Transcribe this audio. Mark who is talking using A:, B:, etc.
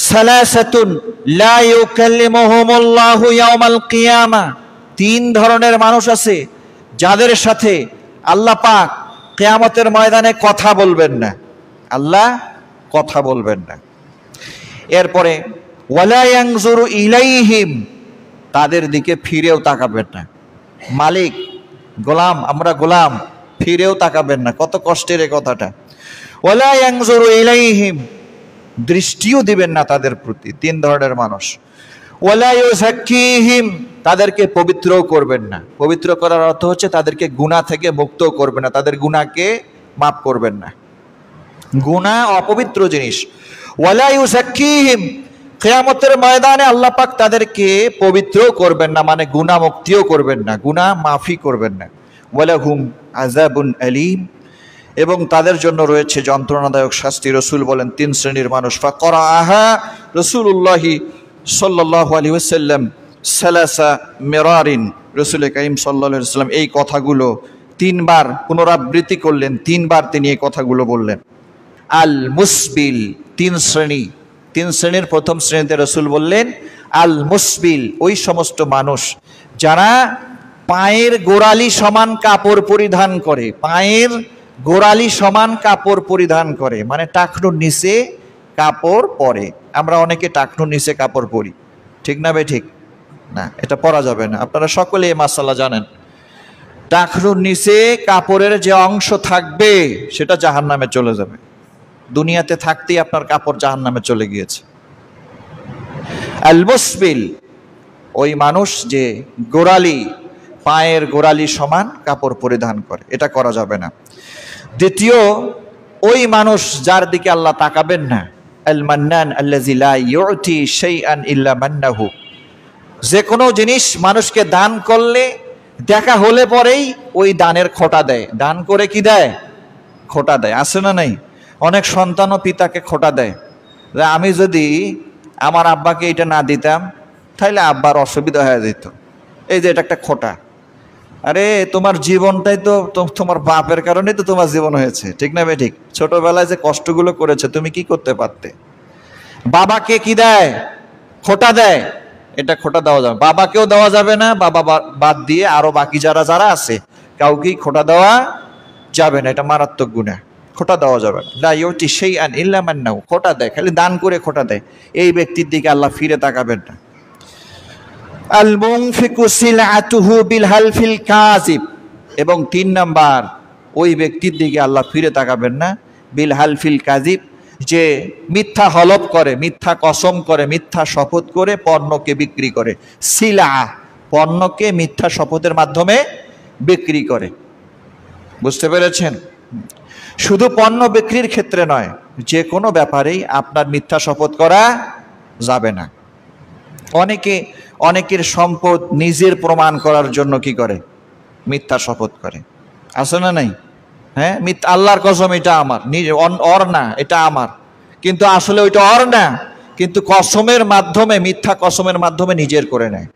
A: সালাসাতুন লা ইউকাল্লিমুহুমুল্লাহু ইয়াওমাল কিয়ামা, তিন ধরনের মানুষ আছে যাদের সাথে আল্লাহ পাক কিয়ামতের ময়দানে কথা বলবেন না, আল্লাহ কথা বলবেন না। এরপরে ওয়ালা ইয়ানজুরু ইলাইহিম, তাদের দিকে ফিরেও তাকাবেন না। মালিক, গোলাম, আমরা গোলাম, ফিরেও তাকাবেন না। কত কষ্টের এই কথাটা। ওয়ালা ইয়ানজুরু ইলাইহিম, দৃষ্টিও দিবেন না তাদের প্রতি। তিন ধরনের মানুষ। ওয়ালা ইউযাক্কিহিম, তাদেরকে পবিত্রও করবেন না। পবিত্র করার অর্থ হচ্ছে তাদেরকে গুনাহ থেকে মুক্তও করবেন না, তাদের গুনাহকে মাফ করবেন না। গুনাহ অপবিত্র জিনিস। ওয়ালা ইউযাক্কিহিম, কিয়ামতের ময়দানে আল্লাহ পাক তাদেরকে পবিত্রও করবেন না, মানে গুনাহ মুক্তিও করবেন না, গুনাহ মাফি করবেন না। ওয়ালাহুম আযাবুন আলীম, এবং তাদের জন্য রয়েছে যন্ত্রণাদায়ক শাস্তি। রসুল বলেন তিন শ্রেণীর মানুষ। ফাকরাআহা রাসূলুল্লাহি সাল্লাল্লাহু আলাইহি ওয়াসাল্লাম সালাসা মিরারিন, রাসূল কারীম সাল্লাল্লাহু আলাইহি ওয়াসাল্লাম এই কথাগুলো তিনবার পুনরাবৃত্তি করলেন, তিনবার তিনি এই কথাগুলো বললেন। আল মুসবিল, তিন শ্রেণী। তিন শ্রেণীর প্রথম শ্রেণীতে রসুল বললেন আল মুসবিল, ওই সমস্ত মানুষ যারা পায়ের গোড়ালি সমান কাপড় পরিধান করে, পায়ের গোড়ালি সমান কাপড় পরিধান করে, মানে টাকনুর নিচে কাপড় পরে। আমরা অনেকে টাকনুর নিচে কাপড় পরি, ঠিক না ভাই? ঠিক না, এটা পরা যাবে না। আপনারা সকলে এই মাসালা জানেন। টাকনুর নিচে কাপড়ের যে অংশ থাকবে সেটা জাহান্নামে চলে যাবে। দুনিয়াতে থাকতেই আপনার কাপড় জাহান্নামে চলে গিয়েছে। আল মুসবিল, ওই মানুষ যে গোড়ালি, পায়ের গোড়ালি সমান কাপড় পরিধান করে, এটা করা যাবে না। দ্বিতীয়, ওই মানুষ যার দিকে আল্লাহ তাকাবেন না। আল মান্নান আল্লাযী লা ইউতি শাইআন ইল্লা মান্নাহু, যে কোনো জিনিস মানুষকে দান করলে দেখা হলে পরেই ওই দানের খোঁটা দেয়। দান করে কি দেয়? খোঁটা দেয়। আছে না নাই? অনেক সন্তান ও পিতাকে খোঁটা দেয় যে আমি যদি আমার আব্বাকে এটা না দিতাম তাহলে আব্বার অসুবিধা হয়ে যেত। এই যে এটা একটা খোঁটা। আরে তোমার জীবনটাই তো তোমার বাপের কারণে তো তোমার জীবন হয়েছে, ঠিক না ভাই? ঠিক। ছোটবেলায় যে কষ্টগুলো করেছে তুমি কি করতে পারতে? বাবাকে কি দেয়? খোঁটা দেয়। এটা খোঁটা দেওয়া যাবে, বাবাকেও দেওয়া যাবে না। বাবা বাদ দিয়ে আরো বাকি যারা যারা আছে কাউকেই খোঁটা দেওয়া যাবে না। এটা মারাত্মক গুনাহ, খোঁটা দেওয়া যাবে না। লা ইউতি শাইআন ইল্লা মান্নাহু, খোঁটা দেয়, খালি দান করে খোঁটা দেয়, এই ব্যক্তির দিকে আল্লাহ ফিরে তাকাবেন না। আল মুনফিকু সিলআতুহু বিল হালফিল কাযিব, এবং তিন নাম্বার, ওই ব্যক্তির দিকে আল্লাহ ফিরে তাকাবেন না বিল হালফিল কাযিব, যে মিথ্যা হলফ করে, মিথ্যা কসম করে, মিথ্যা শপথ করে পণ্যকে বিক্রি করে। সিলা, পণ্যকে মিথ্যা শপথের মাধ্যমে বিক্রি করে। বুঝতে পেরেছেন? শুধু পণ্য বিক্রির ক্ষেত্রে নয়, যে কোনো ব্যাপারেই আপনার মিথ্যা শপথ করা যাবে না। অনেকের সম্পদ নিজের প্রমাণ করার জন্য কি করে? মিথ্যা শপথ করে। আছে না নাই? হ্যাঁ, আল্লাহর কসম এটা আমার, ওর না, এটা আমার, কিন্তু আসলে ওইটা ওর না, কিন্তু কসমের মাধ্যমে, মিথ্যা কসমের মাধ্যমে নিজের করে নেয়।